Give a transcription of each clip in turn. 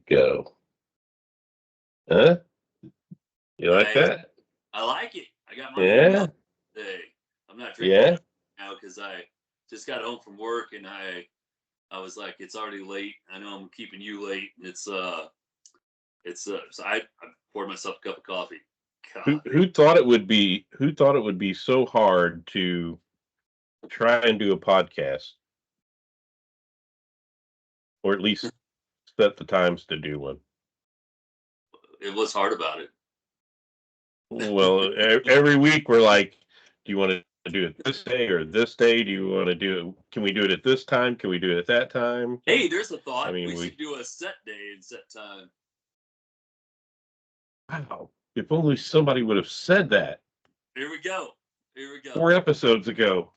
go. Huh? You like that? I like it. I got my warm Yeah. up today. I'm not drinking Yeah. now because I just got home from work and I was like, it's already late. I know I'm keeping you late, and so I poured myself a cup of coffee. Who God, who thought it would be so hard to try and do a podcast, or at least set the times to do one? it was hard about it. Well, every week we're like, do you want to do it this day or this day? Do you want to do it? Can we do it at this time? Can we do it at that time? Hey, there's a I thought. mean, We should do a set day and set time. wow, if only somebody would have said that Here we go. Here we go. 4 episodes ago.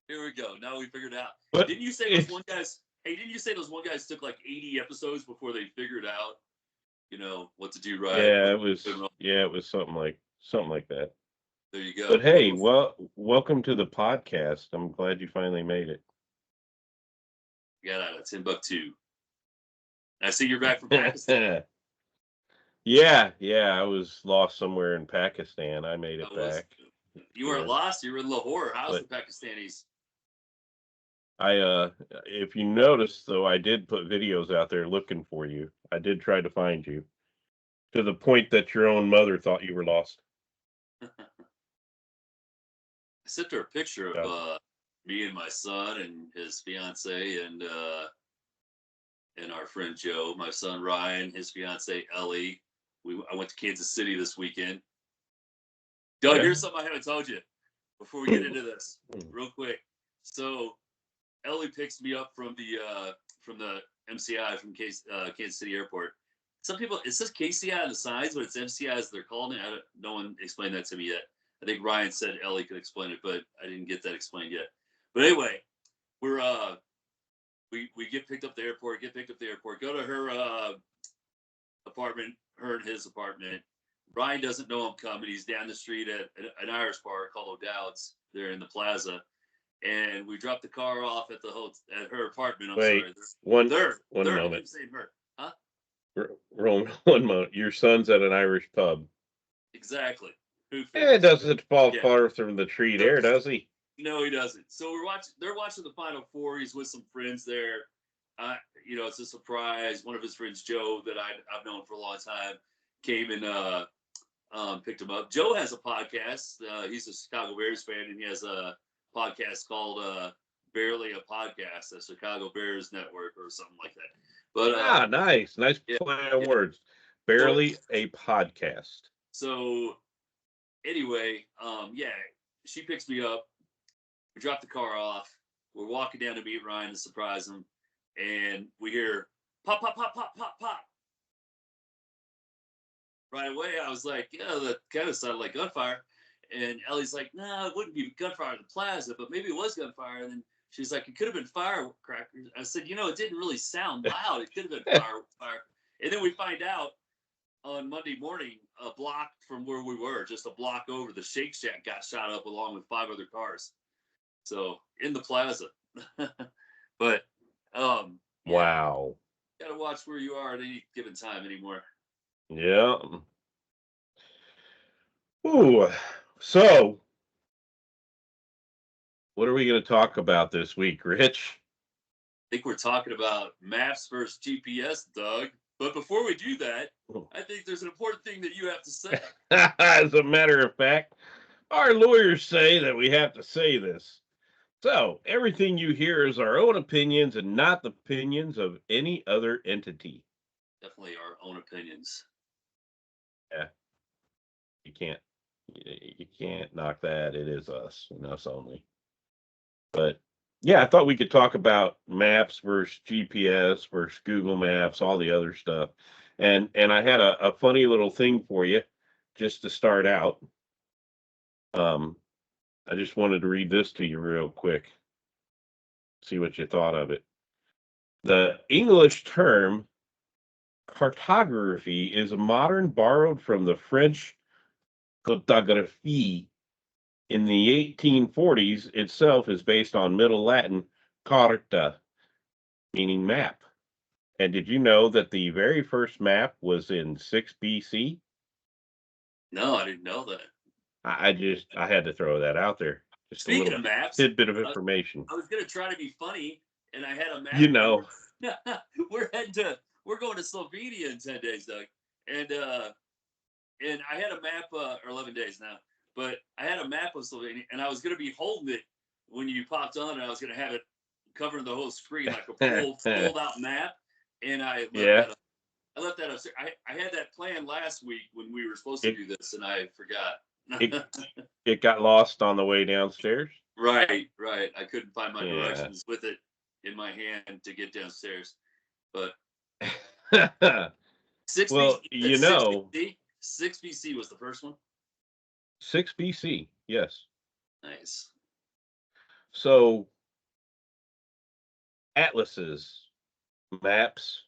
Here we go. Now we figured it out. But Didn't you say those one guys? Hey, didn't you say those one guys took like 80 episodes before they figured out, what to do right? yeah, What it was to do wrong? something like that. There you go. But hey, well, welcome to the podcast. I'm glad you finally made Got out of Timbuktu. I see you're back from Pakistan. it. Yeah, I was lost somewhere in Pakistan. I made it How was back. you weren't Good. lost? You were in Lahore. How's the But Pakistanis? if you notice though, I did put videos out there looking for you. I did try to find you to the point that your own mother thought you were lost. I sent her a picture of So, me and my son and his fiance and our friend Joe, my son Ryan, his fiance Ellie. I went to Kansas City this weekend. Doug, yeah. here's something I haven't told you before we get into this, real quick. So Ellie picks me up from the MCI from Kansas City Airport. Some people, it says KCI on the signs, but it's MCI as they're calling it. No one explained that to me yet. I think Ryan said Ellie could explain it, but I didn't get that explained yet. But anyway, we're we get picked up at the airport, go to her apartment, her and his apartment. Ryan doesn't know I'm coming. He's down the street at an Irish bar called O'Dowd's. They're in the plaza, and we dropped the car off at at her apartment. I'm Wait, sorry, one I moment. keep saying her, huh? Roll one moment. Your son's at an Irish pub. Exactly. Who It figures? doesn't fall Yeah. far from the tree So, there, does he? no, he doesn't. So they're watching the Final Four. He's with some friends there. It's a surprise. One of his friends, Joe, that I've known for a long time, came and picked him up. Joe has a podcast. He's a Chicago Bears fan, and he has a podcast called Barely a Podcast, the Chicago Bears Network or something like that. But nice yeah, play on yeah. words. So Barely a podcast. so anyway, she picks me up. We drop the car off. We're walking down to meet Ryan to surprise him, and we hear pop, pop, pop, pop, pop, pop. Right away, I was like, yeah, that kind of sounded like gunfire. And Ellie's like, no, it wouldn't be gunfire in the plaza, but maybe it was gunfire. And then she's like, it could have been firecrackers. I said, it didn't really sound loud. It could have been fire. And then we find out on Monday morning, a block from where we were, just a block over, the Shake Shack got shot up along with 5 other cars. So in the plaza. But Wow. gotta watch where you are at any given time anymore. Yeah. Ooh. So, what are we going to talk about this week, Rich? I think we're talking about maps versus GPS, Doug. But before we do that, I think there's an important thing that you have to say. As a matter of fact, our lawyers say that we have to say this. So, everything you hear is our own opinions and not the opinions of any other entity. Definitely our own opinions. Yeah. You can't knock that. It is us and us only. But yeah, I thought we could talk about maps versus GPS versus Google Maps, all the other stuff. And I had a funny little thing for you just to start out. I just wanted to read this to you real quick. See what you thought of it. The English term cartography is a modern borrowed from the French cartographie. In the 1840s, itself is based on Middle Latin carta, meaning map, And did you know that the very first map was in 6 BC? No, I didn't know that. I had to throw that out there. Just a Speaking little of maps, tidbit of information. I was gonna try to be funny, and I had a You map. know, We're going to Slovenia in 10 days, Doug, and I had a map, or 11 days now, but I had a map of Slovenia, and I was gonna be holding it when you popped on, and I was gonna have it covering the whole screen like a full fold out map, and I left yeah, that. I left that upstairs. I had that plan last week when we were supposed to it do this, and I forgot. it it got lost on the way downstairs. Right, right. I couldn't find my Yeah. directions with it in my hand to get downstairs. But six Well, BC, you six know, BC, six BC was the first one. 6 BC. Yes. Nice. So atlases, maps,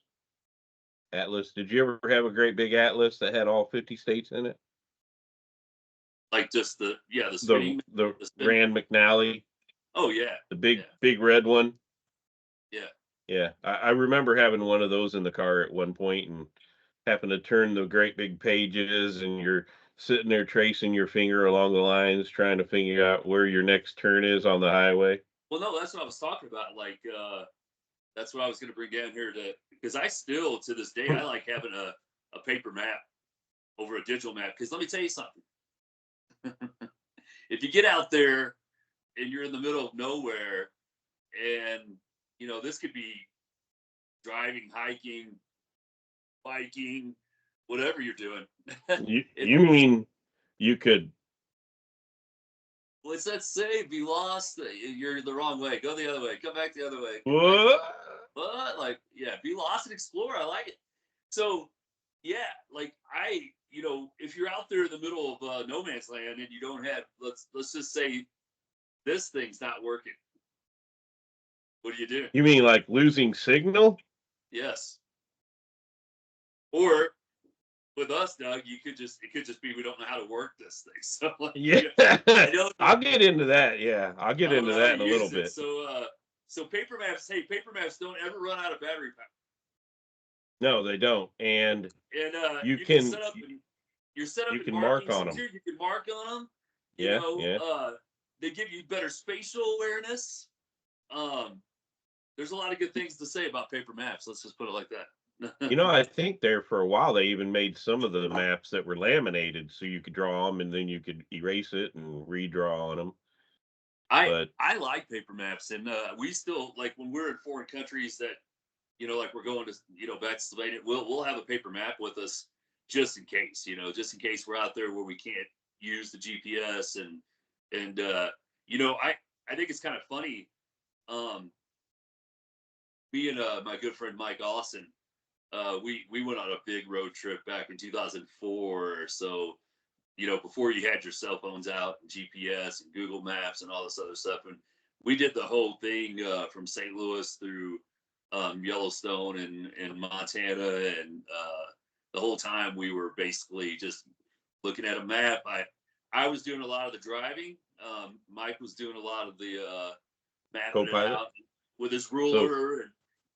atlas. Did you ever have a great big atlas that had all 50 states in it? Like just the The spinning, the the spin. Rand McNally, Oh yeah, the yeah, big red one. yeah. Yeah, I remember having one of those in the car at one point and having to turn the great big pages, and you're sitting there tracing your finger along the lines, trying to figure out where your next turn is on the highway. Well, no, that's what I was talking about. Like, that's what I was going to bring down here to, because I still to this day I like having a paper map over a digital map. Because let me tell you something. If you get out there and you're in the middle of nowhere, and this could be driving, hiking, biking, whatever you're doing. You it, you mean you could let's say be lost, you're the wrong way, go the other way, come back the other way, come back. what? But like, yeah, be lost and explore. I like it. So yeah, like if you're out there in the middle of no man's land and you don't have, let's just say this thing's not working, what do you do? You mean like losing signal? Yes. Or with us, Doug, it could just be we don't know how to work this thing. So like, Yeah. I know I'll get into that. Yeah, I'll get I don't into know how that to in a little use it. bit. So paper maps, hey, paper maps don't ever run out of battery power. No, they don't. And And you you can can set up in you're set up you in can mark marking on them. sector, you can mark on them. You Yeah, know, yeah. they give you better spatial awareness. Um, there's a lot of good things to say about paper maps. Let's just put it like that. I think there for a while they even made some of the maps that were laminated so you could draw them and then you could erase it and redraw on them. But I like paper maps, and we still like when we're in foreign countries that like we're going to back to Slovenia. We'll have a paper map with us just in case, just in case we're out there where we can't use the GPS and I think it's kind of funny. Um, Me and my good friend Mike Austin, we went on a big road trip back in 2004 or so. Before you had your cell phones out and GPS and Google Maps and all this other stuff, and we did the whole thing from St. Louis through Yellowstone and Montana, and the whole time we were basically just looking at a map. I was doing a lot of the driving. Mike was doing a lot of the mapping it Copilot. out with his So ruler, and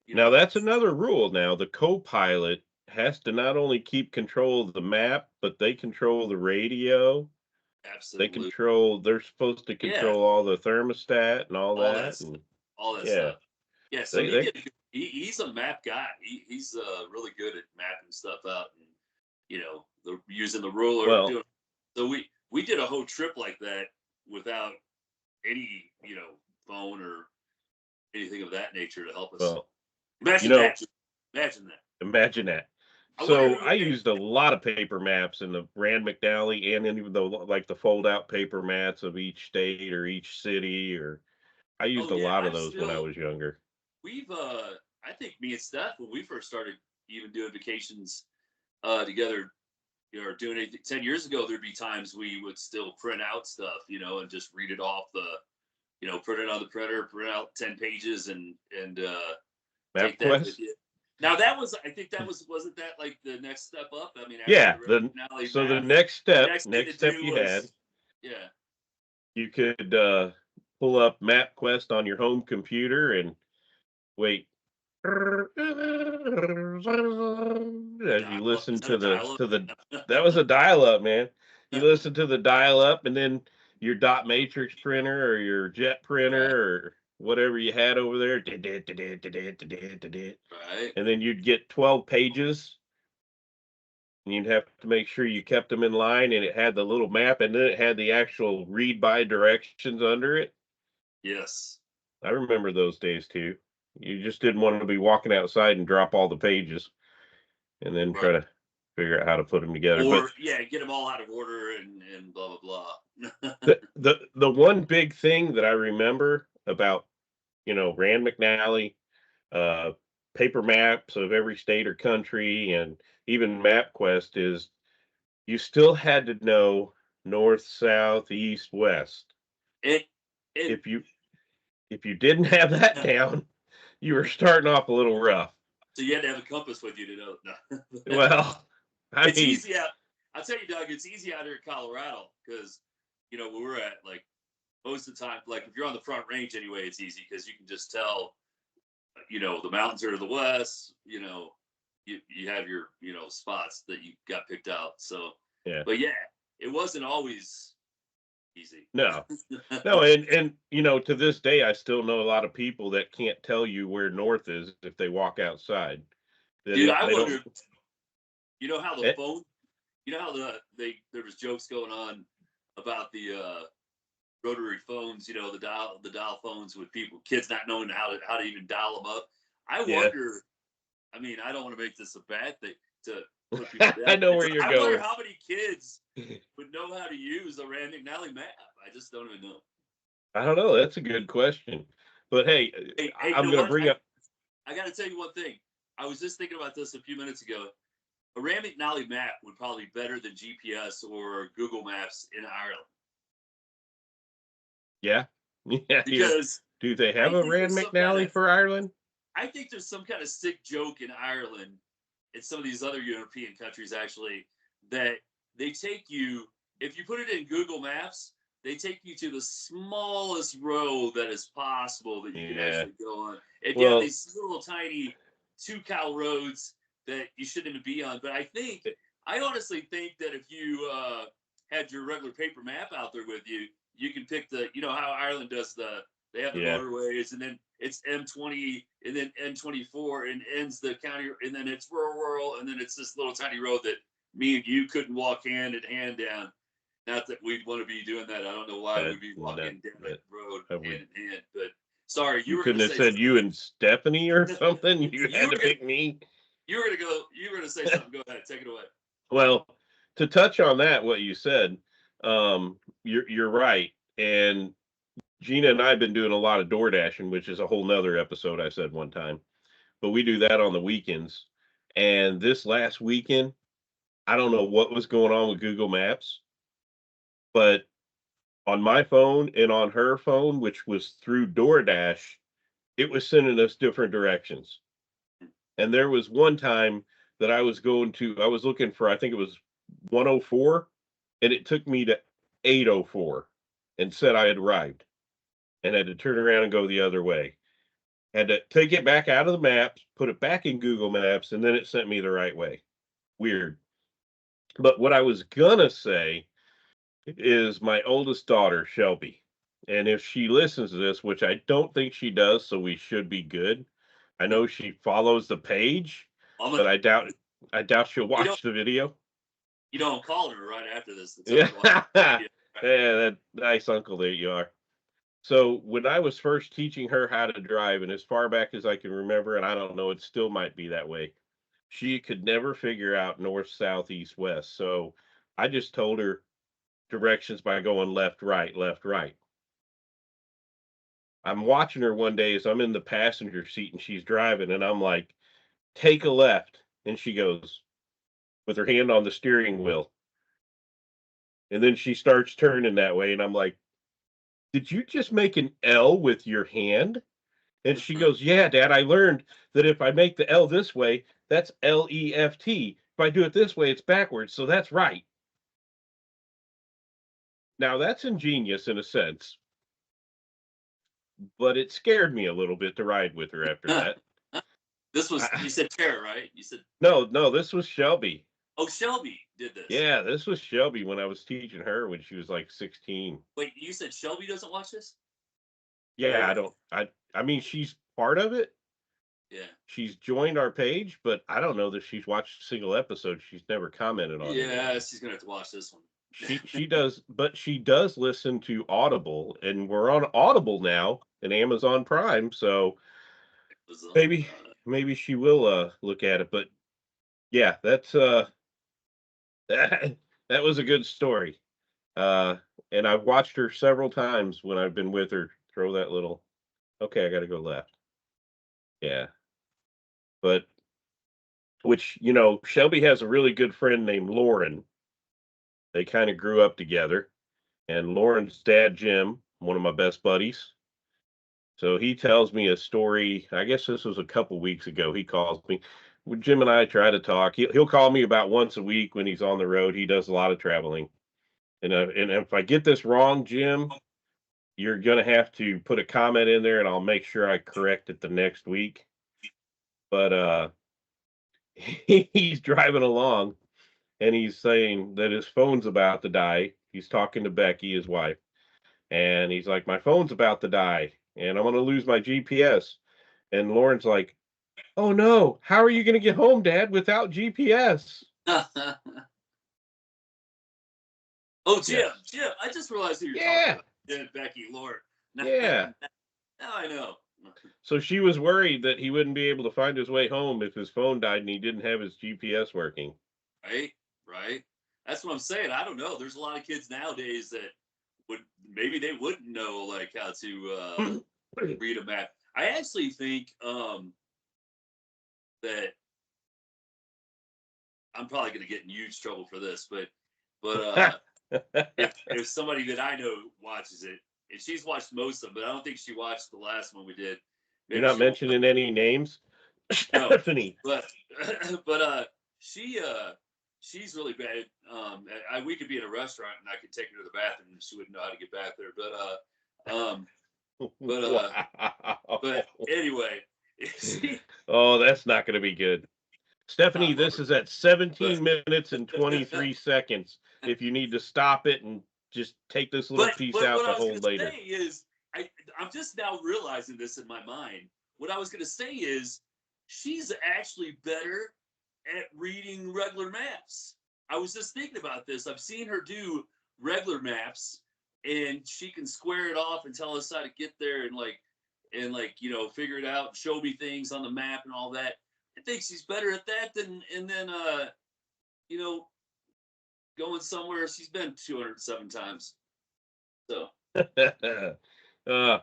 now that's another rule. Now the co-pilot has to not only keep control of the map, but they control the radio. absolutely, They're supposed to yeah, control all the thermostat and all all that that. stuff, And all that yeah, stuff. Yeah, so they they he's a map guy. He's really good at mapping stuff out, and using the ruler. well, So we did a whole trip like that without any phone or anything of that nature to help us. well, you Imagine know, that. Imagine that. imagine that. I wonder So who. I used a lot of paper maps in the Rand McNally, and then even though like the fold out paper maps of each state or each city, or I used Oh a yeah, lot of those when I was younger. we've I think me and Steph when we first started even doing vacations together, or doing anything 10 years ago, there'd be times we would still print out stuff, and just read it off the print it on the printer, print out 10 pages and take that with MapQuest. you. Now that was, I think that wasn't that like the next step up? I mean, after Yeah. the The finale so the map, next the step, next thing to next step do you had, was, yeah. you could pull up MapQuest on your home computer and wait. as you listen Is that a to dial-up? the that was a dial-up, man. You listen to the dial-up, and then your dot matrix printer or your jet Right, printer or whatever you had over there, right. and then you'd get 12 pages, and you'd have to make sure you kept them in line, and it had the little map, and then it had the actual read by directions under it. Yes. I remember those days too. You just didn't want to be walking outside and drop all the pages and then Right. try to figure out how to put them together. But Or yeah, get them all out of order and blah blah blah. the one big thing that I remember about, Rand McNally, uh, paper maps of every state or country, and even MapQuest is you still had to know north, south, east, west. it it If you didn't have that down, you were starting off a little rough. so you had to have a compass with you to know. No. Well, I It's mean, easy out. I'll tell you, Doug. It's easy out here in Colorado because where we're at, like most of the time, like if you're on the Front Range anyway, it's easy because you can just tell. The mountains are to the west. You have your spots that you got picked out. So, yeah, but yeah, it wasn't always easy. no, no, and to this day, I still know a lot of people that can't tell you where north is if they walk outside. Dude, I They don't. wonder. How the Eh, phone. How there was jokes going on about the rotary phones. The dial phones with kids not knowing how to even dial them up. I yeah, wonder. I mean, I don't want to make this a bad thing to put people I down. know where you're I wonder going. how many kids would know how to use a Rand McNally map. I just don't even know. I don't know. That's a good question. But hey, Hey, you I'm know going to what? bring up. I got to tell you one thing. I was just thinking about this a few minutes ago. A Rand McNally map would probably be better than GPS or Google Maps in Ireland Yeah, yeah, yeah. because Do they I have a think Rand there's some kind McNally of for Ireland? I think there's some kind of sick joke in Ireland and some of these other European countries actually that they take you if you put it in Google Maps, they take you to the smallest road that is possible that you can Yeah. actually go on. And you have Well, these little tiny 2 cow roads that you shouldn't even be on. But I honestly think that if you had your regular paper map out there with you, you can pick how Ireland does they have the yeah. motorways and then it's M20 and then N24 and ends the county and then it's rural and then it's this little tiny road that me and you couldn't walk hand in hand down. Not that we'd want to be doing that. I don't know why That we'd be that walking down that that road I hand would. in hand. But sorry, you You were going couldn't to have say said you something. and Stephanie or something. You you had were to going to pick me. you were going to go. You were going to say something. Go ahead, take it away. Well, to touch on that, what you said, you're right. And Gina and I have been doing a lot of door dashing, which is a whole nother episode I said one time. But we do that on the weekends. And this last weekend, I don't know what was going on with Google Maps, but on my phone and on her phone, which was through DoorDash, it was sending us different directions. And there was one time that I was looking for, I think it was 104, and it took me to 804 and said I had arrived and had to turn around and go the other way. Had to take it back out of the maps, put it back in Google Maps, and then it sent me the right way. Weird. But what I was gonna say is my oldest daughter, Shelby. And if she listens to this, which I don't think she does, so we should be good. I know she follows the page, I'm but gonna, I doubt she'll you know watch the video. I'm calling her right after this to tell Yeah. her what. Yeah, Yeah, right. that nice uncle that you are. So when I was first teaching her how to drive, and as far back as I can remember, and I don't know, it still might be that way, she could never figure out north, south, east, west. So I just told her directions by going left, right, left, right. I'm watching her one day as I'm in the passenger seat and she's driving, and I'm like, take a left. And she goes with her hand on the steering wheel. And then she starts turning that way. And I'm like, did you just make an L with your hand? And she goes, yeah, Dad, I learned that if I make the L this way, that's LEFT. If I do it this way, it's backwards. So that's right. Now that's ingenious in a sense, but it scared me a little bit to ride with her after that. This was, you said Tara, right? You said no, this was Shelby. Oh, Shelby did this. Yeah, this was Shelby when I was teaching her when she was like 16. Wait, you said Shelby doesn't watch this? Yeah, Or, I mean, she's part of it. yeah. She's joined our page, but I don't know that she's watched a single episode. She's never commented on it. Yeah, she's gonna have to watch this one. She does, but she does listen to Audible, and we're on Audible now and Amazon Prime, so maybe she will look at it. But yeah, that's that, that was a good story. And I've watched her several times when I've been with her throw that little, okay, I got to go left. Yeah. But, which, Shelby has a really good friend named Lauren. They kind of grew up together. And Lauren's dad, Jim, one of my best buddies. So he tells me a story. I guess this was a couple weeks ago. He calls me. Jim and I try to talk. He'll call me about once a week when he's on the road. He does a lot of traveling. And if I get this wrong, Jim, you're going to have to put a comment in there and I'll make sure I correct it the next week. But he's driving along and he's saying that his phone's about to die. He's talking to Becky, his wife, and he's like, my phone's about to die and I'm going to lose my GPS. And Lauren's like, oh no, how are you going to get home, Dad, without GPS? Oh, Jim, yes. Jim, I just realized who you're talking about. Yeah, Becky, Lauren. Yeah. Now I know. So she was worried that he wouldn't be able to find his way home if his phone died and he didn't have his GPS working. Right. That's what I'm saying. I don't know. There's a lot of kids nowadays that maybe they wouldn't know like how to read a map. I actually think that I'm probably going to get in huge trouble for this, but if somebody that I know watches it, and she's watched most of them, but I don't think she watched the last one we did. Maybe you're not mentioning any names? No, Stephanie. But she's really bad. We could be in a restaurant and I could take her to the bathroom and she wouldn't know how to get back there. But anyway. Oh, that's not going to be good. Stephanie, this is at 17 minutes and 23 seconds. If you need to stop it and just take this little piece out to hold later. What I was going to say is, I'm just now realizing this in my mind. What I was going to say is, she's actually better at reading regular maps. I was just thinking about this. I've seen her do regular maps, and she can square it off and tell us how to get there and figure it out, and show me things on the map and all that. I think she's better at that than going somewhere. She's been 207 times. So. Well,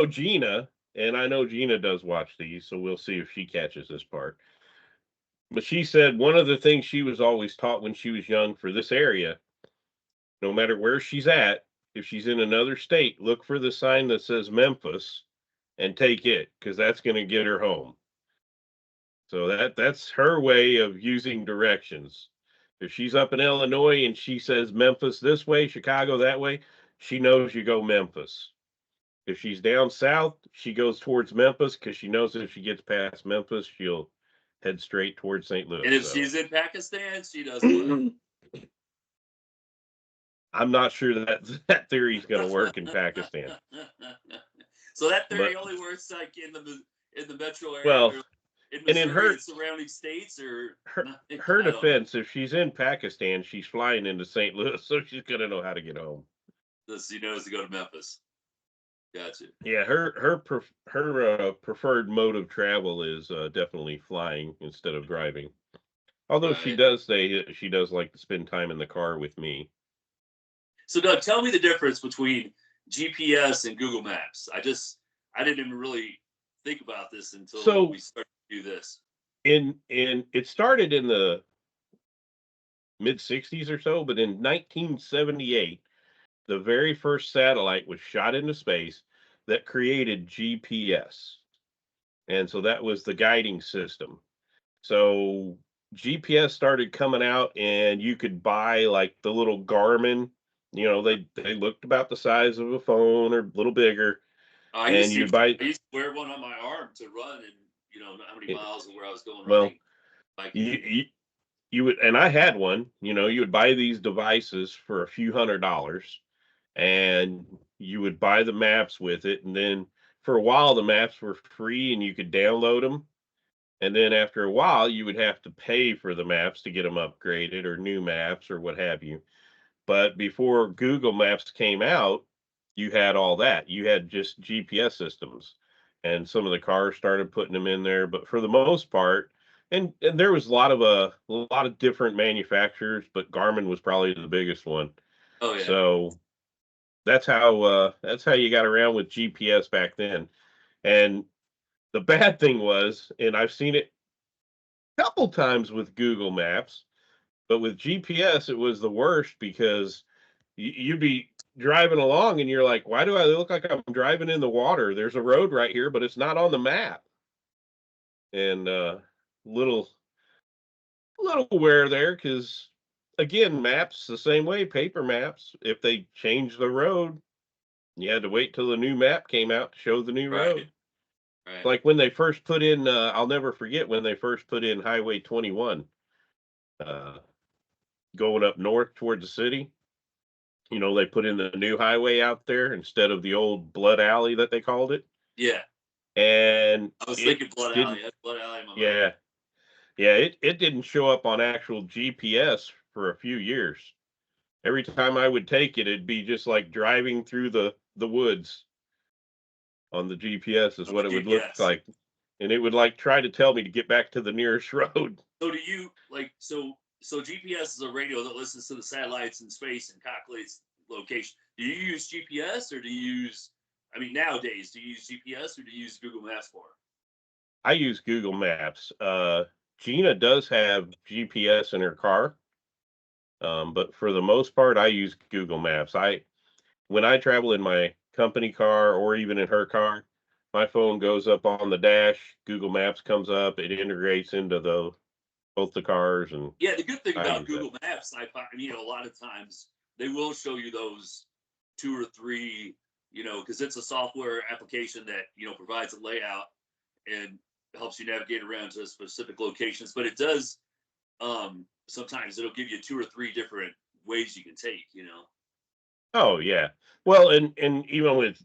Gina, and I know Gina does watch these, so we'll see if she catches this part. But she said one of the things she was always taught when she was young for this area, no matter where she's at, if she's in another state, look for the sign that says Memphis and take it, because that's going to get her home. So that's her way of using directions. If she's up in Illinois and she says Memphis this way, Chicago that way, she knows you go Memphis. If she's down south, she goes towards Memphis because she knows that if she gets past Memphis, she'll head straight towards St. Louis. And if she's in Pakistan, she doesn't. I'm not sure that theory is going to work in Pakistan. So that theory only works like in the metro area. Well, in Missouri, and in her surrounding states, or her defense, if she's in Pakistan, she's flying into St. Louis, so she's gonna know how to get home. So she knows to go to Memphis. Gotcha. Yeah, her preferred mode of travel is definitely flying instead of driving. Although she does say she does like to spend time in the car with me. So Doug, tell me the difference between GPS and Google Maps. I didn't even really think about this until we started to do this. It started in the mid 60s or so, but in 1978, the very first satellite was shot into space that created GPS. And so that was the guiding system. So GPS started coming out and you could buy like the little Garmin, they looked about the size of a phone or a little bigger. I used to wear one on my arm to run, and how many miles and where I was going Well, running, biking. you would, and I had one. You would buy these devices for a few $100s, and you would buy the maps with it, and then for a while the maps were free and you could download them, and then after a while you would have to pay for the maps to get them upgraded or new maps or what have you. But before Google Maps came out, you had all that. You had just GPS systems, and some of the cars started putting them in there. But for the most part, and there was a lot of different manufacturers, but Garmin was probably the biggest one. Oh yeah. So that's how you got around with GPS back then. And the bad thing was, and I've seen it a couple times with Google Maps, but with GPS it was the worst because you'd be driving along and you're like, why do I look like I'm driving in the water? There's a road right here, but it's not on the map. And little little aware there because again, maps the same way, paper maps. If they change the road, you had to wait till the new map came out to show the new Right. road. Right. Like when they first put in, I'll never forget when they first put in Highway 21, uh, going up north toward the city. They put in the new highway out there instead of the old blood alley that they called it. Yeah. And I was it thinking Blood didn't, Alley. I had Blood Alley in my mind. yeah, it didn't show up on actual GPS for a few years. Every time I would take it, it'd be just like driving through the woods on the GPS is On what the it would look GPS. like. And it would like try to tell me to get back to the nearest road. So do you so GPS is a radio that listens to the satellites in space and calculates location. Do you use GPS or do you use nowadays do you use GPS or do you use Google Maps for it? I use Google Maps. Gina does have GPS in her car, but for the most part, I use Google Maps. When I travel in my company car or even in her car, my phone goes up on the dash. Google Maps comes up. It integrates into both the cars, and Yeah, the good thing I about use that. Google Maps, I find, a lot of times they will show you those two or three, because it's a software application that provides a layout and helps you navigate around to specific locations. But it does sometimes it'll give you two or three different ways you can take. Oh yeah. Well, and even with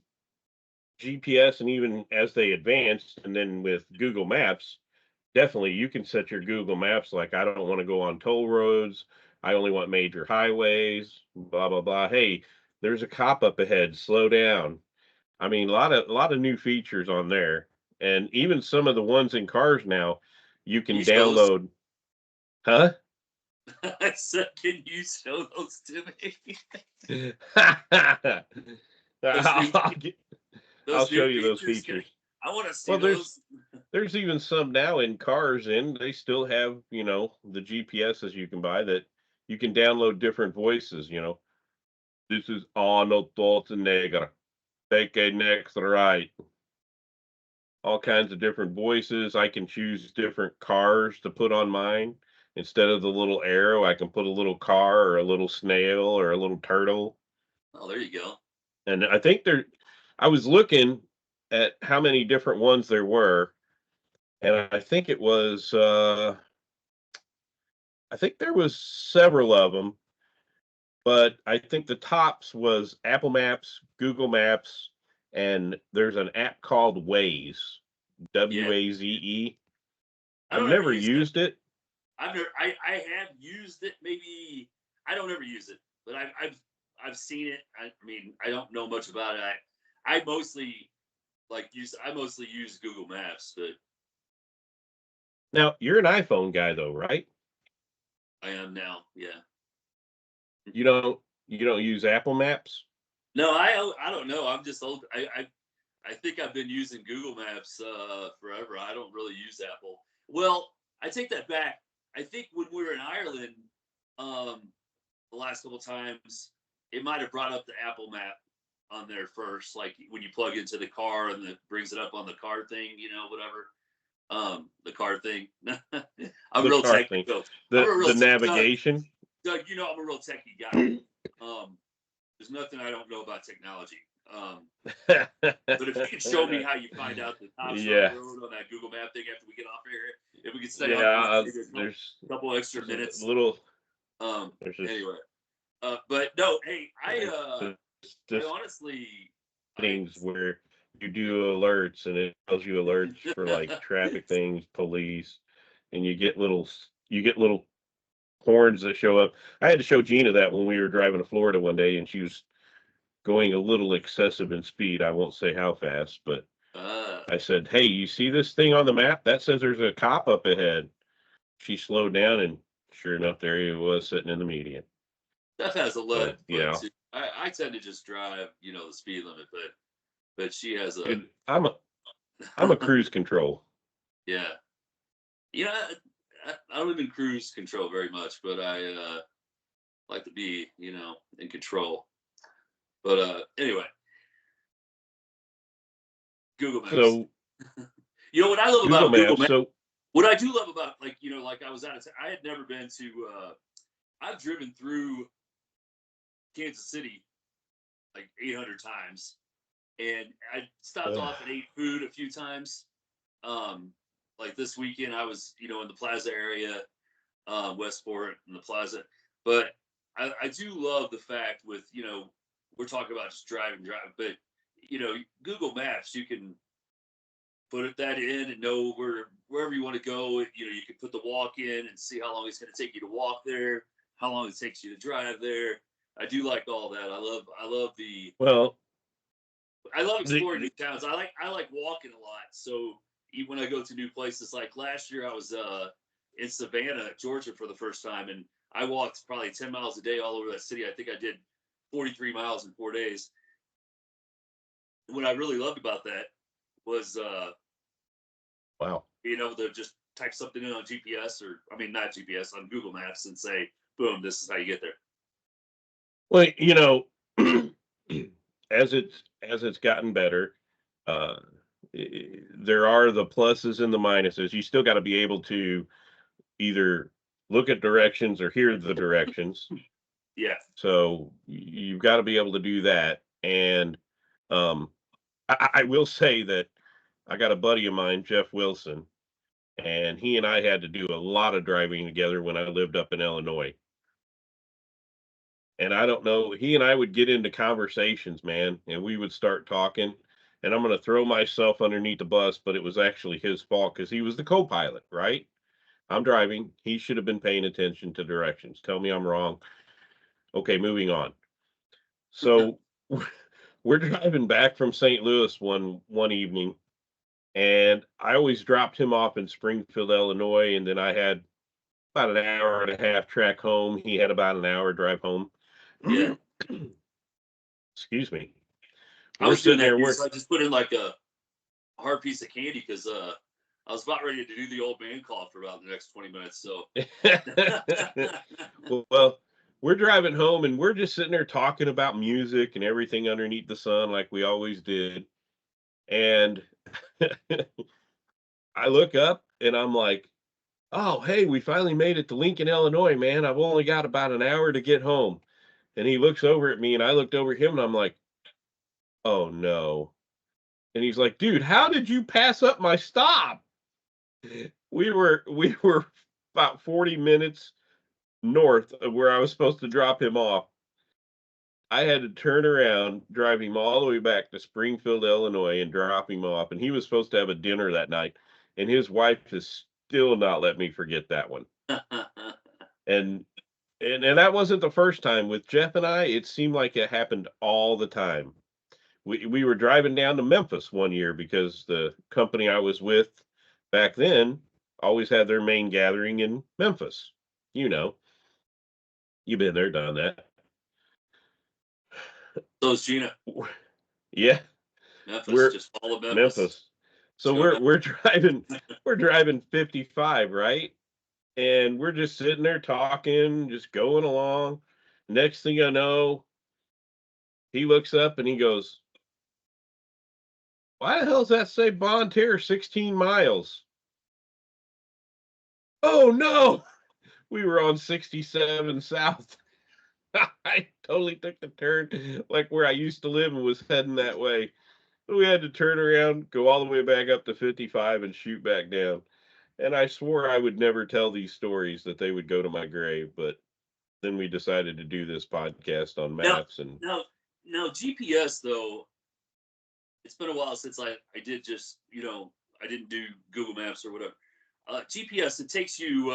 GPS, and even as they advanced, and then with Google Maps, definitely you can set your Google Maps like I don't want to go on toll roads. I only want major highways, blah blah blah. Hey, there's a cop up ahead, slow down. I mean, a lot of new features on there. And even some of the ones in cars now, you Can can you show those? download. Huh? I said, can you show those to me? those new I'll, get- I'll those show new you those features. features. I want to see Well, there's those. there's even some now in cars, and they still have, the GPSs you can buy that you can download different voices. This is Arnold Schwarzenegger. Take a next right. All kinds of different voices. I can choose different cars to put on mine. Instead of the little arrow, I can put a little car or a little snail or a little turtle. Oh, there you go. And I was looking at how many different ones there were, and I think there was several of them, but I think the tops was Apple Maps, Google Maps, and there's an app called Waze, Yeah, Waze. I I've don't ever never use that. used it. I have used it. Maybe I don't ever use it, but I've seen it. I don't know much about it. I mostly I mostly use Google Maps, but Now, you're an iPhone guy though, right? I am now. Yeah. You don't use Apple Maps? No, I don't know. I'm just old. I think I've been using Google Maps forever. I don't really use Apple. Well, I take that back. I think when we were in Ireland, um, the last couple times, it might have brought up the Apple Map on there first, like when you plug into the car and it brings it up on the car thing, whatever. The car thing. I'm The real car thing. technical. I'm The a real the navigation. Doug. I'm a real techie guy. There's nothing I don't know about technology. But if you could show me how you find out the top's Yeah. road on that Google Map thing after we get off here, if we could stay on Yeah, for maybe there's a couple extra minutes. little. There's just Anyway, but no, hey, I just honestly, things where you do alerts and it tells you alerts for like traffic things, police, and you get little horns that show up. I had to show Gina that when we were driving to Florida one day, and she was going a little excessive in speed. I won't say how fast, but I said, "Hey, you see this thing on the map? That says there's a cop up ahead." She slowed down, and sure enough, there he was sitting in the median. Steph has a lead So, foot too. I tend to just drive, the speed limit, but she has a. Dude, I'm a cruise control. Yeah, I don't even cruise control very much, but I like to be, in control. But anyway, Google Maps. So what I love Google about Google Maps. Maps. So What I do love about, like I was out of town. I had never been to. I've driven through Kansas City like 800 times, and I stopped off and ate food a few times. Like this weekend, I was, in the Plaza area, Westport and the Plaza. But I do love the fact with, we're talking about just driving, but Google Maps, you can put that in and know wherever you want to go. You can put the walk in and see how long it's going to take you to walk there, how long it takes you to drive there. I do like all that. I love exploring new towns. I like walking a lot. So even when I go to new places, like last year I was in Savannah, Georgia for the first time, and I walked probably 10 miles a day all over that city. I think I did 43 miles in 4 days. What I really loved about that was wow. being able to just type something in on GPS, not GPS, on Google Maps, and say, boom, this is how you get there. Well, as it's gotten better, there are the pluses and the minuses. You still got to be able to either look at directions or hear the directions. Yeah. So you've got to be able to do that. And I will say that I got a buddy of mine, Jeff Wilson, and he and I had to do a lot of driving together when I lived up in Illinois. And I don't know, he and I would get into conversations, man, and we would start talking. And I'm going to throw myself underneath the bus, but it was actually his fault because he was the co-pilot, right? I'm driving. He should have been paying attention to directions. Tell me I'm wrong. Okay, moving on. So we're driving back from St. Louis one evening, and I always dropped him off in Springfield, Illinois, and then I had about an hour and a half track home. He had about an hour drive home. Yeah. Excuse me. I was doing that. So I just put in like a hard piece of candy because I was about ready to do the old man call for about the next 20 minutes. So, well, we're driving home and we're just sitting there talking about music and everything underneath the sun like we always did. And I look up and I'm like, oh, hey, we finally made it to Lincoln, Illinois, man. I've only got about an hour to get home. And he looks over at me and I looked over at him and I'm like, oh no. And he's like, dude, how did you pass up my stop? We were about 40 minutes north of where I was supposed to drop him off. I had to turn around, drive him all the way back to Springfield, Illinois, and drop him off. And he was supposed to have a dinner that night. And his wife has still not let me forget that one. And that wasn't the first time. With Jeff and I, it seemed like it happened all the time. We were driving down to Memphis one year because the company I was with back then always had their main gathering in Memphis. You've been there, done that. So is Gina. Yeah. Memphis, just follow Memphis. So we're driving 55, right? And we're just sitting there talking, just going along. Next thing I know, he looks up and he goes, why the hell does that say Bon Terre 16 miles? Oh no, we were on 67 South. I totally took the turn like where I used to live and was heading that way. We had to turn around, go all the way back up to 55 and shoot back down. And I swore I would never tell these stories, that they would go to my grave, but then we decided to do this podcast on Now, maps. And now, now, GPS though. It's been a while since I did just I didn't do Google Maps or whatever. GPS, it takes you.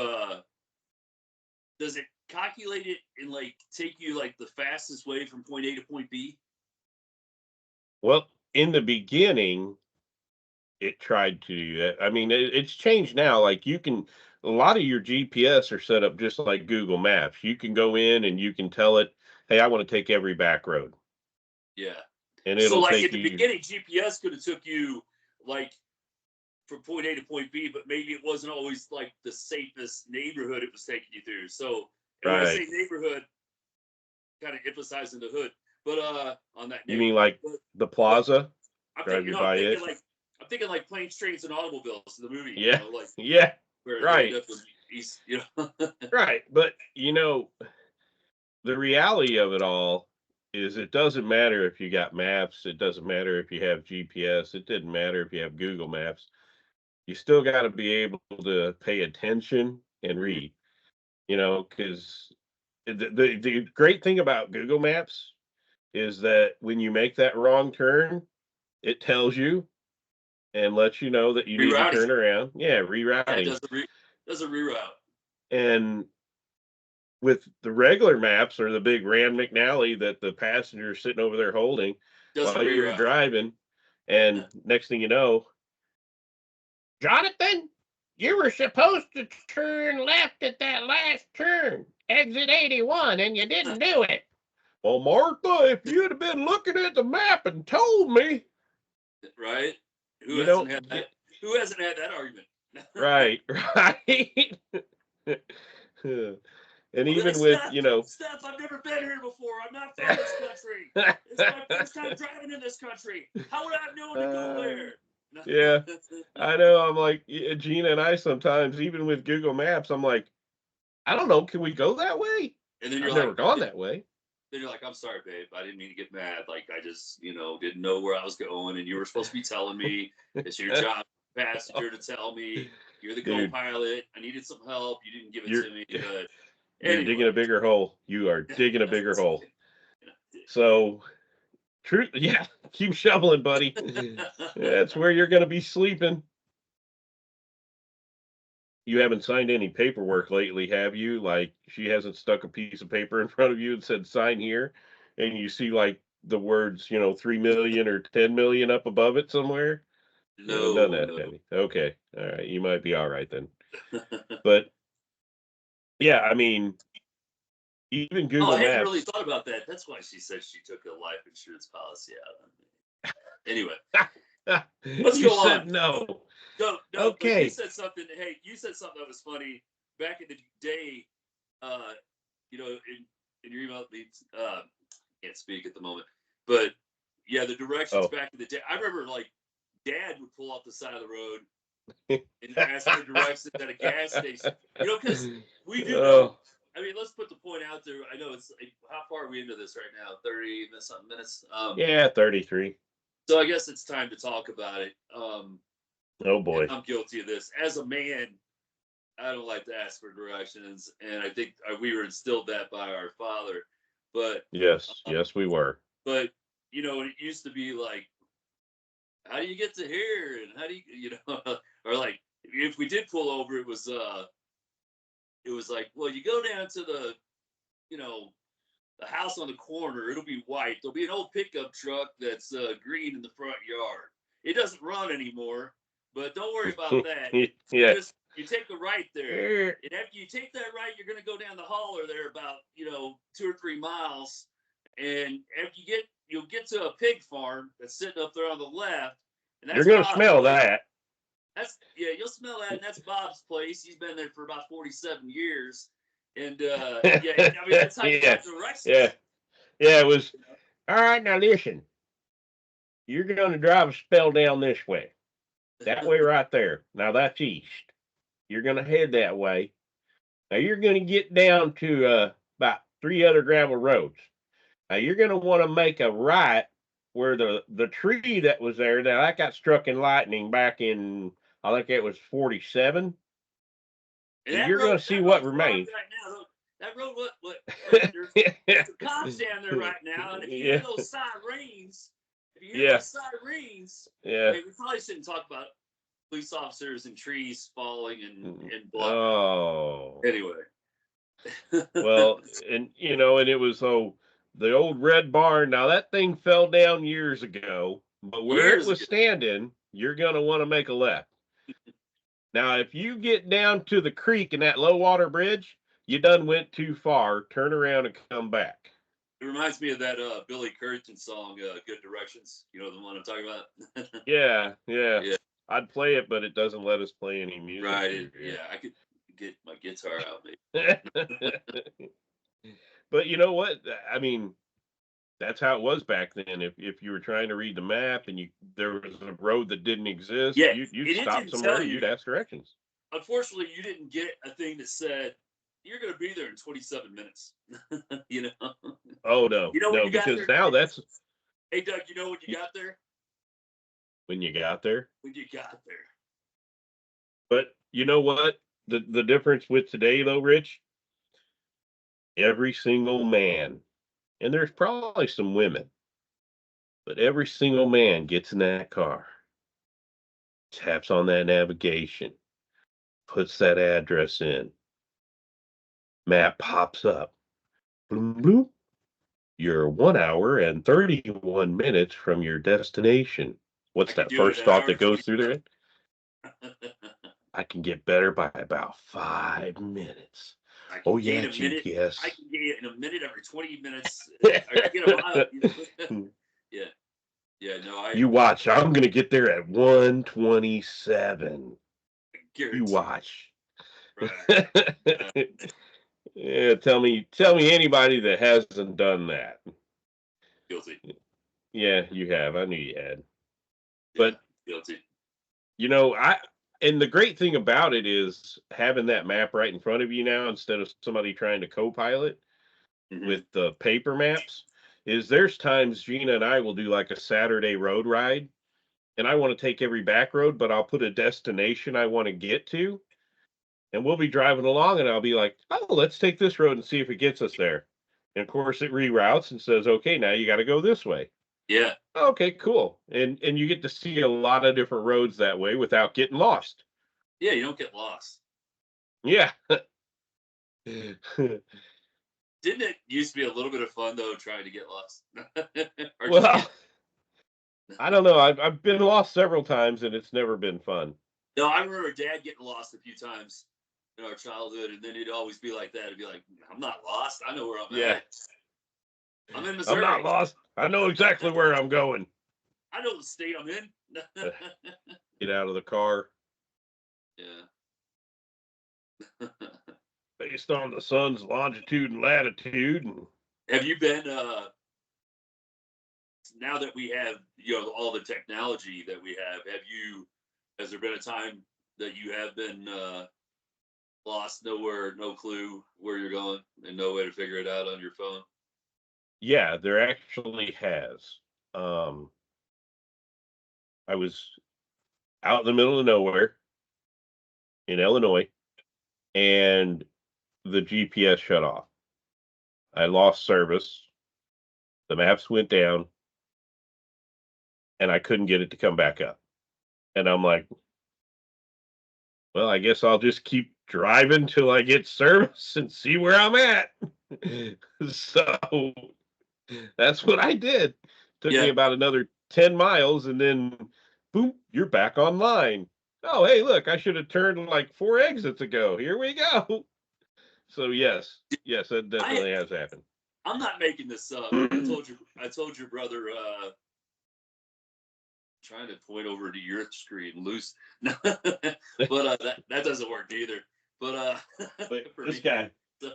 Does it calculate it and like take you like the fastest way from point A to point B? well, in the beginning, it tried to do that. I mean, it's changed now. Like you can, a lot of your GPS are set up just like Google Maps. You can go in and you can tell it, "Hey, I want to take every back road," Yeah. and So it'll like in take the you. beginning, GPS could have took you like from point A to point B, but maybe it wasn't always like the safest neighborhood it was taking you through. So, and when I Right. say neighborhood, kind of emphasizing the hood, but on that You mean neighborhood. like the But Plaza? I'm Drive thinking, you by it? I'm thinking like planes, trains, and automobiles. The movie, Yeah. like Yeah. where they end Right. up in East, Right. But the reality of it all is it doesn't matter if you got maps. It doesn't matter if you have GPS. It didn't matter if you have Google Maps. You still got to be able to pay attention and Mhm. read, because the great thing about Google Maps is that when you make that wrong turn, it tells you and lets you know that you need to Rerouting. turn around. Yeah, Yeah, it rerouting. does a reroute. And with the regular maps or the big Rand McNally that the passenger's sitting over there holding Does a while you're reroute. driving, and next thing you know, Jonathan, you were supposed to turn left at that last turn, exit 81, and you didn't do it. Well, Martha, if you'd have been looking at the map and told me, Right? Who you hasn't had don't that? get Who hasn't had that argument? right, right. And I'll be like, even with, Steph, I've never been here before. I'm not from this country. It's my first time driving in this country. How would I have known to go there? yeah, I know. I'm like Gina and I sometimes, even with Google Maps, I'm like, I don't know, can we go that way? And then I've you're never like, gone that way. I'm sorry, babe. I didn't mean to get mad. Like, I just, didn't know where I was going. And you were supposed to be telling me. It's your job, passenger, to tell me. You're the Dude, co-pilot. I needed some help. You didn't give it you're to me. But you're anyway. digging a bigger hole. You are digging a bigger hole. So, true, yeah, keep shoveling, buddy. That's where you're going to be sleeping. You haven't signed any paperwork lately, have you? Like, she hasn't stuck a piece of paper in front of you and said, sign here. And you see, like, the words, 3 million or 10 million up above it somewhere. You haven't done No, that, no. have you? Okay. All right. You might be all right then. But yeah, I mean, even Oh, Google I hadn't really Maps. thought about that. That's why she said she took a life insurance policy out on me. Anyway, let's You go on. said no. No, but you Okay. said something. Hey, you said something that was funny back in the day. Uh, in your email, can't speak at the moment, but yeah, the directions Oh. back in the day. I remember like Dad would pull off the side of the road and ask for directions at a gas station. Because we do know. Oh, I mean, let's put the point out there. I know it's like, how far are we into this right now? 30 minutes. yeah, 33. So I guess it's time to talk about it. Oh And boy. I'm guilty of this. As a man, I don't like to ask for directions, and I think we were instilled that by our father. But, Yes, um, yes, we were. but it used to be like, how do you get to here, and how do or like if we did pull over, it was like, well, you go down to you know, the house on the corner. It'll be white. There'll be an old pickup truck that's green in the front yard. It doesn't run anymore, but don't worry about that. Yeah. You take a right there, Er, and after you take that right, you're gonna go down the holler there about 2 or 3 miles, and after you'll get to a pig farm that's sitting up there on the left, and You're that's gonna Bob's smell place. that. You'll smell that, and that's Bob's place. He's been there for about 47 years, and yeah, I mean that's how you Yeah. got directions. Yeah. Yeah, it was all right. Now listen, you're gonna drive a spell down this way. That way right there. Now that's east. You're gonna head that way. Now you're gonna get down to about three other gravel roads. Now you're going to want to make a right where the tree that was there, now that got struck in lightning back in, I think it was 47. And You're going to see that what road's remains. blocked right now. Look, that road, look, there's some cops down there right now. And if you hear those sirens, Yeah. I mean, we probably shouldn't talk about police officers and trees falling and blocking. Oh. Anyway. Well, and it was the old red barn. Now that thing fell down years ago, but where it was standing, you're going to want to make a left. Now, if you get down to the creek and that low water bridge, you done went too far. Turn around and come back. It reminds me of that Billy Currington song, "Good Directions." You know the one I'm talking about? Yeah. I'd play it, but it doesn't let us play any music. Right. Yeah, I could get my guitar out, maybe. But you know what? I mean, that's how it was back then. If you were trying to read the map and there was a road that didn't exist, you'd stop somewhere, you'd ask directions. Unfortunately, you didn't get a thing that said you're going to be there in 27 minutes. You know? Oh no, because now that's. Hey Doug, you know when you got there? When you got there. When you got there. But you know what? The difference with today, though, Rich. Every single man, and there's probably some women, but every single man gets in that car, taps on that navigation, puts that address in, map pops up, boom, boom. You're 1 hour and 31 minutes from your destination. What's that first thought that goes through their head? I can get better by about 5 minutes. Oh yeah, GPS. I can get in a minute every 20 minutes. I get a mile. Yeah. No, You watch. I'm gonna get there at 1:27. You watch. Right. Yeah. Tell me anybody that hasn't done that. Guilty. Yeah, you have. I knew you had. But guilty. And the great thing about it is having that map right in front of you now instead of somebody trying to co-pilot with the paper maps is there's times Gina and I will do like a Saturday road ride and I want to take every back road, but I'll put a destination I want to get to and we'll be driving along and I'll be like, oh, let's take this road and see if it gets us there. And of course it reroutes and says, okay, now you got to go this way. Yeah. Okay, cool. And you get to see a lot of different roads that way without getting lost. Yeah, you don't get lost. Yeah. Didn't it used to be a little bit of fun though, trying to get lost? Well, I don't know. I've been lost several times and it's never been fun. No, I remember Dad getting lost a few times in our childhood, and then it'd always be like that. It'd be like, I'm not lost. I know where I'm at. I'm in Missouri. I'm not lost. I know exactly where I'm going. I know the state I'm in. Get out of the car. Yeah. Based on the sun's longitude and latitude. Have you been, now that we have, all the technology that we have, has there been a time that you have been lost, nowhere, no clue where you're going, and no way to figure it out on your phone? Yeah, there actually has. I was out in the middle of nowhere in Illinois, and the GPS shut off. I lost service. The maps went down, and I couldn't get it to come back up. And I'm like, well, I guess I'll just keep driving till I get service and see where I'm at. So that's what I did. Took me about another 10 miles, and then boom, you're back online. Oh, hey, look, I should have turned like 4 exits ago. Here we go. So yes, that definitely has happened. I'm not making this up. I told your brother, trying to point over to your screen loose. But that doesn't work either. But this guy. So,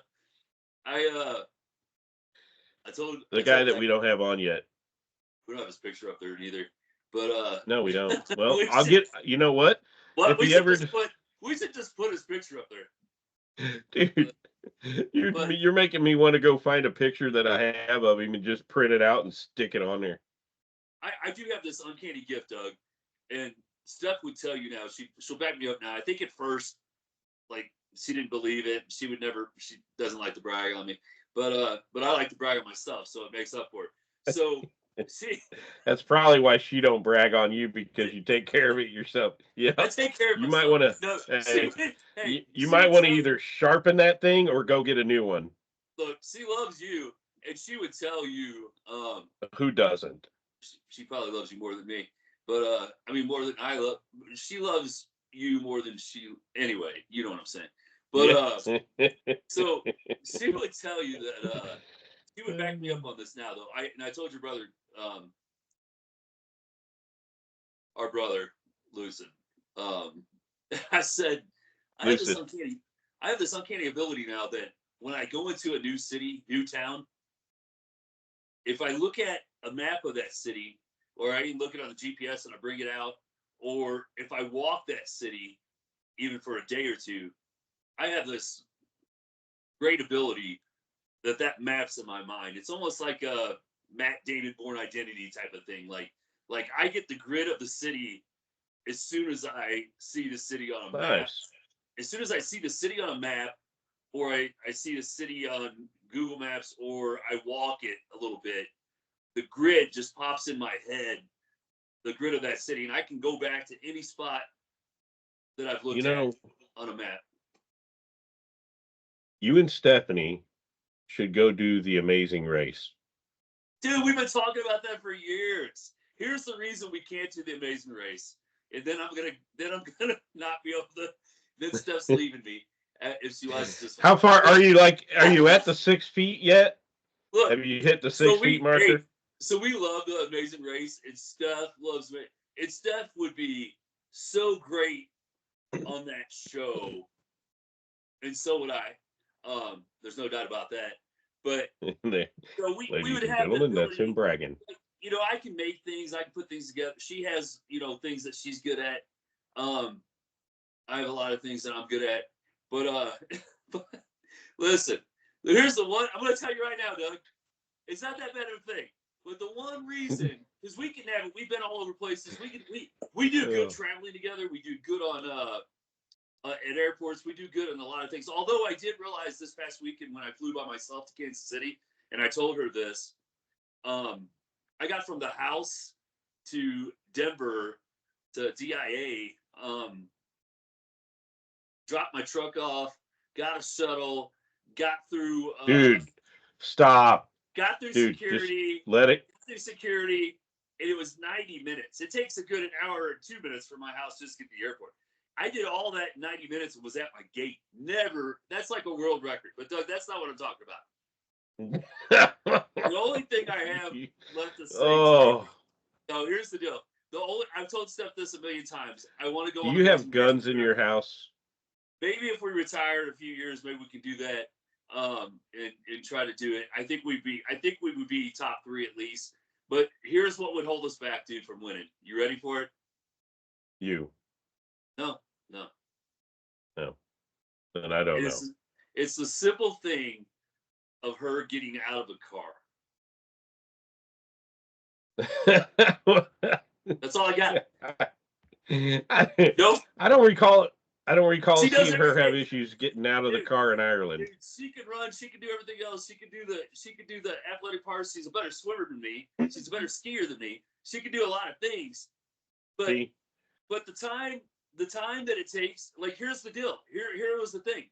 I told the guy that we don't have on yet. We don't have his picture up there either. But no, we don't. Well, I'll get. You know what? If we should just put his picture up there. Dude, But You're making me want to go find a picture that I have of him and just print it out and stick it on there. I do have this uncanny gift, Doug, and Steph would tell you now. She'll back me up now. I think at first, like, she didn't believe it. She would never. She doesn't like to brag on me, but I like to brag on myself, so it makes up for it. So she, That's probably why she don't brag on you, because you take care of it yourself. Yeah, I take care of you might myself. want to. No, Hey, hey, you she might would want to tell you, either sharpen that thing or go get a new one. look, she loves you, and she would tell you, Who doesn't? she probably loves you more than me, but I mean more than I love. She loves you more than she. Anyway, you know what I'm saying. But Yeah. so she would tell you that she would back me up on this now though. I told your brother, um, our brother Lucid. Um, I said I have this Lucid. uncanny I have this uncanny ability now that when I go into a new city, new town, if I look at a map of that city, or I even look it on the GPS and I bring it out, or if I walk that city even for a day or two, I have this great ability that maps in my mind. It's almost like a Matt Damon Born Identity type of thing. Like I get the grid of the city as soon as I see the city on a map. Nice. As soon as I see the city on a map, or I see the city on Google Maps, or I walk it a little bit, the grid just pops in my head, the grid of that city, and I can go back to any spot that I've You looked at know, on a map. you and Stephanie should go do the Amazing Race. Dude, we've been talking about that for years. Here's the reason we can't do the Amazing Race, and then I'm gonna not be able to. Then Steph's leaving me if she watches this one. How far are you? Like, are you at the 6 feet yet? Look, Have you hit the so 6 feet marker? so we love the Amazing Race, and Steph loves it. And Steph would be so great on that show, and so would I. There's no doubt about that. But so we Ladies would and have the gentlemen, that's him ability. bragging. Like, I can make things. I can put things together. She has, things that she's good at. Um, I have a lot of things that I'm good at. But but listen, here's the one. I'm going to tell you right now, Doug. It's not that bad of a thing. But the one reason, because we can have it, we've been all over places. We do good traveling together. We do good on at airports. We do good on a lot of things. Although I did realize this past weekend when I flew by myself to Kansas City, and I told her this, I got from the house to Denver to DIA, dropped my truck off, got a shuttle, got through Dude, stop. got through Dude, security, just let it. and it was 90 minutes. It takes a good an hour and 2 minutes from my house just to get to the airport. I did all that in 90 minutes and was at my gate. Never. That's like a world record. But Doug, that's not what I'm talking about. The only thing I have left to say to you. So here's the deal. I've told Steph this a million times. I want to go Do on you have Amazing guns Race. in your house? Maybe if we retire in a few years, maybe we can do that. And try to do it. I think we would be top 3 at least. But here's what would hold us back, dude, from winning. You ready for it? You. No. No. And I don't know. It's the simple thing of her getting out of the car. That's all I got. Nope. I don't recall seeing her have everything. issues getting out of the car in Ireland. Dude, she can run. She can do everything else. She can do the athletic parts. She's a better swimmer than me. She's a better skier than me. She can do a lot of things. But See? But the time that it takes, like, here's the deal. Here was the thing.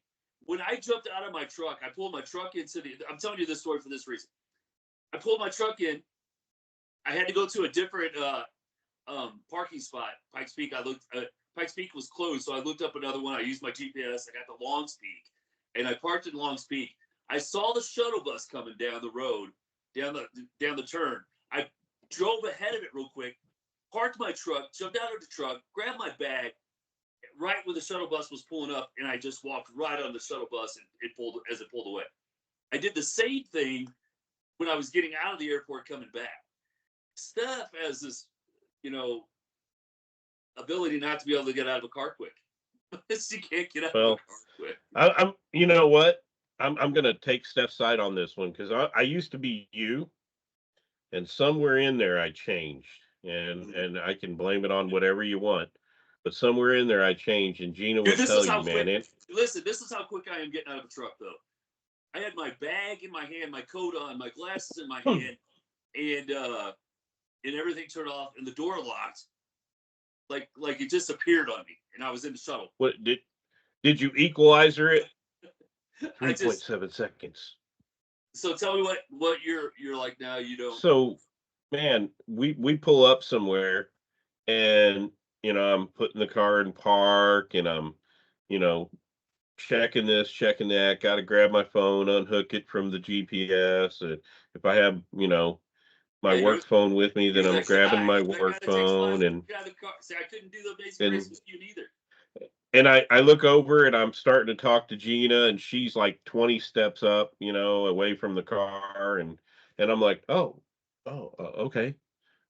When I jumped out of my truck, I pulled my truck into I'm telling you this story for this reason. I pulled my truck in. I had to go to a different parking spot. Pikes Peak. Pikes Peak was closed, so I looked up another one. I used my GPS. I got to Longs Peak, and I parked in Longs Peak. I saw the shuttle bus coming down the road, down the turn. I drove ahead of it real quick, parked my truck, jumped out of the truck, grabbed my bag, right when the shuttle bus was pulling up, and I just walked right on the shuttle bus and it pulled away. I did the same thing when I was getting out of the airport coming back. Steph has this, ability not to be able to get out of a car quick. She can't get out of a car quick. I'm. You know what? I'm gonna take Steph's side on this one because I used to be you, and somewhere in there I changed, and I can blame it on whatever you want, but somewhere in there I changed, and Gina will Dude, this is tell how you, man. quick. Listen, this is how quick I am getting out of a truck, though. I had my bag in my hand, my coat on, my glasses in my hand, and everything turned off, and the door locked, like it just appeared on me, and I was in the shuttle. What did you equalizer it? I just 3.7 seconds. so tell me what you're like now. You don't. So, man, we pull up somewhere, and I'm putting the car in park, and I'm, you know, checking this, checking that. Got to grab my phone, unhook it from the GPS. If I have, my Yeah, work phone with me, then you're I'm like, say grabbing hi. my You're that guy work that takes phone, classes. and Get out of the car. Say I couldn't do the Amazing and Race with you neither. and I look over and I'm starting to talk to Gina, and she's like 20 steps up, away from the car, and I'm like, okay.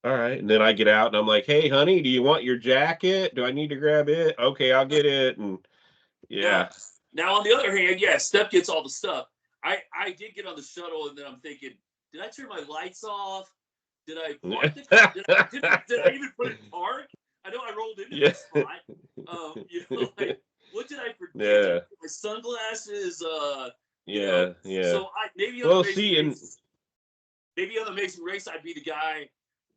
All right. And then I get out and I'm like, "Hey, honey, do you want your jacket? Do I need to grab it? Okay, I'll get it." And Now, yeah. now on the other hand, yeah, Steph gets all the stuff. I did get on the shuttle, and then I'm thinking, did I turn my lights off? Did I park the car? Did I even put it in park? I know I rolled into Yeah. this spot. Like what did I forget? Did I Yeah. put my sunglasses? Yeah. Yeah. So maybe on the Well, Amazing see, and Race, I'd be the guy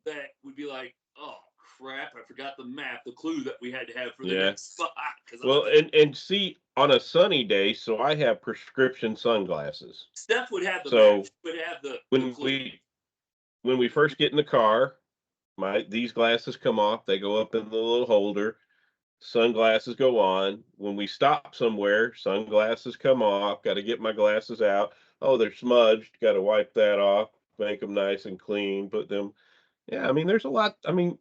that would be like, oh crap, I forgot the map, the clue that we had to have for the yeah. next spot because I'm Well, and see, on a sunny day, so I have prescription sunglasses. Steph would have the map. So She would have the when clue. we first get in the car, these glasses come off, they go up in the little holder, sunglasses go on. When we stop somewhere, sunglasses come off, got to get my glasses out. Oh, they're smudged, got to wipe that off, make them nice and clean, put them. Yeah, I mean, there's a lot. I mean,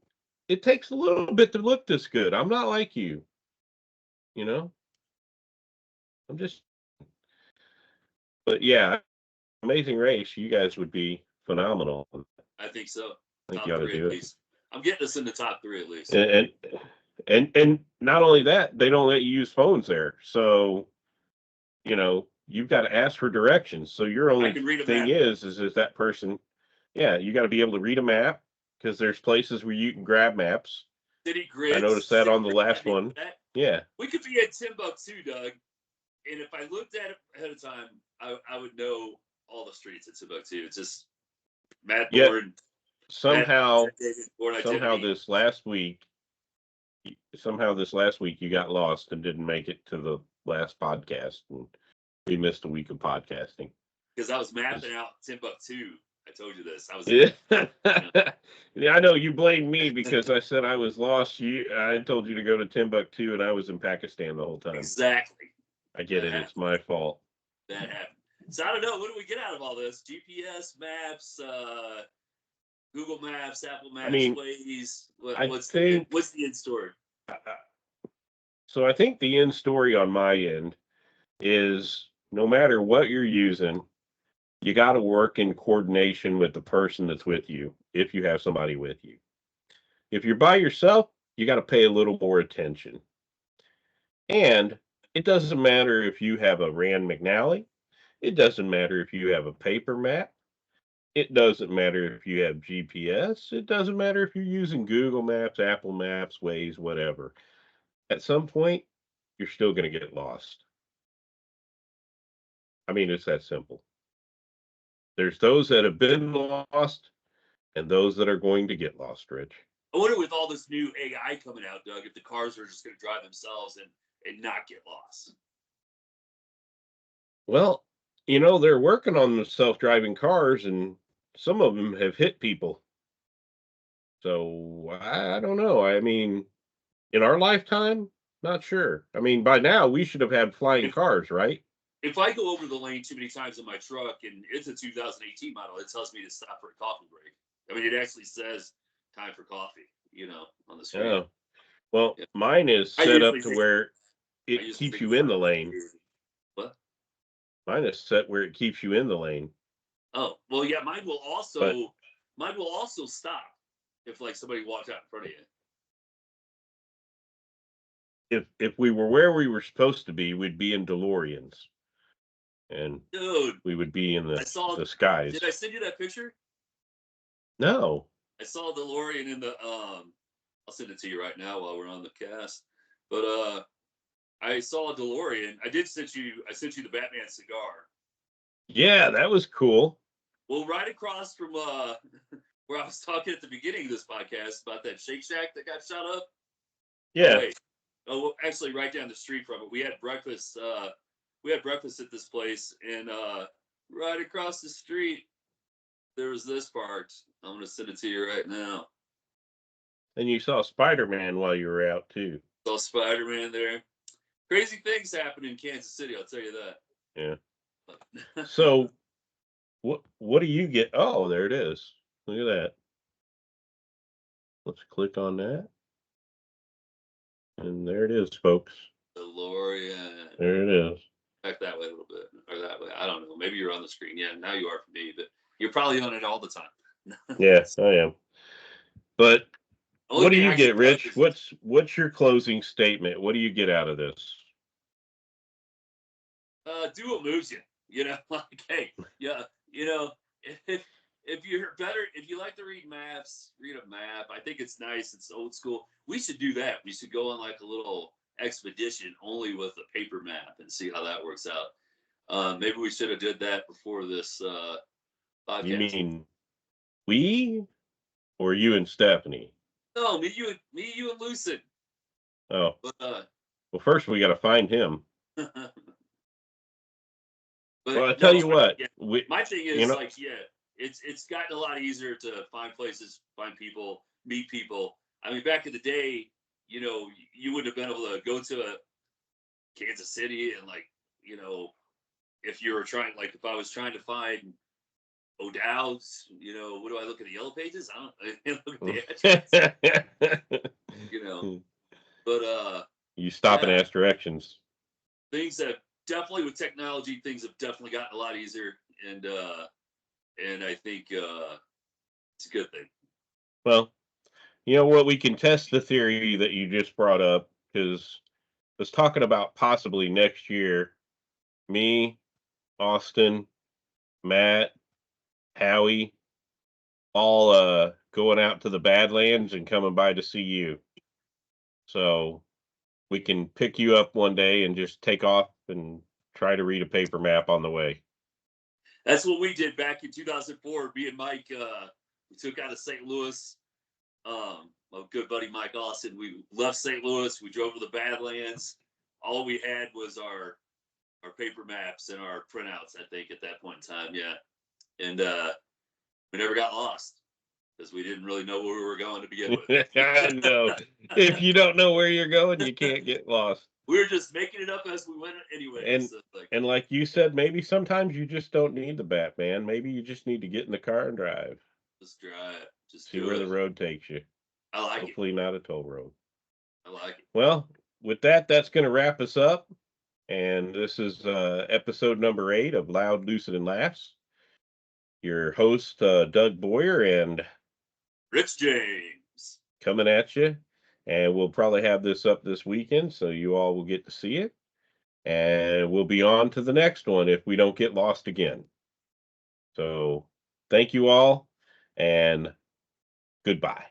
it takes a little bit to look this good. I'm not like you, you know. I'm just, but yeah, Amazing Race, you guys would be phenomenal. I I think so. think you Top ought to three do at it. least. I'm getting us in the top three at least. And not only that, they don't let you use phones there. So, you've got to ask for directions. So your I only can read a thing map. is that person, yeah, you got to be able to read a map because there's places where you can grab maps. City I grids. noticed that City on the grids. last one. That. Yeah. We could be at Timbuktu, Doug. And if I looked at it ahead of time, I would know all the streets at Timbuktu. It's just Matt Yet Bourne, Matt somehow Bourne somehow identity. this last week you got lost and didn't make it to the last podcast, and we missed a week of podcasting. Because I was mapping out Timbuktu. I told you this. I was. Yeah. Yeah, I know you blame me because I said I was lost. I told you to go to Timbuktu, and I was in Pakistan the whole time. Exactly. I get it. It's my fault. That happened. So I don't know. What do we get out of all this? GPS, maps, Google Maps, Apple Maps, I mean, Waze. What's the end story? So I think the end story on my end is no matter what you're using, you got to work in coordination with the person that's with you, if you have somebody with you. If you're by yourself, you got to pay a little more attention. And it doesn't matter if you have a Rand McNally. It doesn't matter if you have a paper map. It doesn't matter if you have GPS. It doesn't matter if you're using Google Maps, Apple Maps, Waze, whatever. At some point, you're still going to get lost. I mean, it's that simple. There's those that have been lost and those that are going to get lost, Rich. I wonder with all this new AI coming out, Doug, if the cars are just going to drive themselves and not get lost. Well, they're working on the self-driving cars, and some of them have hit people. So I don't know. I mean, in our lifetime, not sure. I mean, by now we should have had flying cars, right? If I go over the lane too many times in my truck and it's a 2018 model, it tells me to stop for a coffee break. I mean, it actually says time for coffee, on the screen. Yeah. Well, yeah. Mine is set up to where it keeps you in the lane. What? Mine is set where it keeps you in the lane. Oh, well, yeah, mine will also stop if like somebody walks out in front of you. If we were where we were supposed to be, we'd be in DeLoreans. and Dude, we would be in I saw the skies. Did I send you that picture? No. I saw DeLorean in the I'll send it to you right now while we're on the cast. But I saw a DeLorean. I sent you the Batman cigar. Yeah, that was cool. Well, right across from where I was talking at the beginning of this podcast about that Shake Shack that got shot up. Yeah. Oh, wait. Oh, well, actually, right down the street from it. We had breakfast. We had breakfast at this place, and right across the street, there was this part. I'm gonna send it to you right now. And you saw Spider-Man while you were out too. Saw Spider-Man there. Crazy things happen in Kansas City, I'll tell you Yeah. that. So what do you get? Oh, there it is. Look at that. Let's click on that. And there it is, folks. DeLorean. There it is. Back that way a little bit, or that way. I don't know. Maybe you're on the screen. Yeah, now you are for me, but you're probably on it all the time. Yeah, I am. But Only what do thing you I can get, tell Rich? you is What's your closing statement? What do you get out of this? do what moves you. You know, like, hey, yeah, you know, if you're better, if you like to read maps, read a map. I think it's nice. It's old school. We should do that. We should go on like a little expedition only with a paper map and see how that works out. Maybe we should have did that before this podcast. You mean we or you and Stephanie? No, me, you, and Lucid. Oh, But well, first we got to find him. but Well, I tell you what, yeah, my thing is, you know, like, yeah, it's gotten a lot easier to find places, find people, meet people. I mean, back in the day, you know, you wouldn't have been able to go to a Kansas City and, like, you know, if you were trying, like, if I was trying to find O'Dowd's, you know, what do I look at the yellow pages? I don't look at the address, you know. But you stop and yeah, ask directions. things have definitely, with technology, things have definitely gotten a lot easier, and I think it's a good thing. Well, you know what? We can test the theory that you just brought up, because I was talking about possibly next year, me, Austin, Matt, Howie, all going out to the Badlands and coming by to see you. So we can pick you up one day and just take off and try to read a paper map on the way. That's what we did back in 2004. Me and Mike, we took out of St. Louis. My good buddy Mike Austin. We left St. Louis. We drove to the Badlands. All we had was our paper maps and our printouts, I think, at that point in time. Yeah, and we never got lost because we didn't really know where we were going to begin with. I know. If you don't know where you're going, you can't get lost. We were just making it up as we went anyway. And So, and like you said, maybe sometimes you just don't need the Batman. Maybe you just need to get in the car and drive. just drive. Just See do where it. the road takes you. I like Hopefully not a toll road. it. I like it. Well, with that, that's going to wrap us up. And this is episode number 8 of Loud, Lucid, and Laughs. Your host, Doug Boyer, and Rich James coming at you. And we'll probably have this up this weekend, so you all will get to see it. And we'll be on to the next one if we don't get lost again. So thank you all, and goodbye.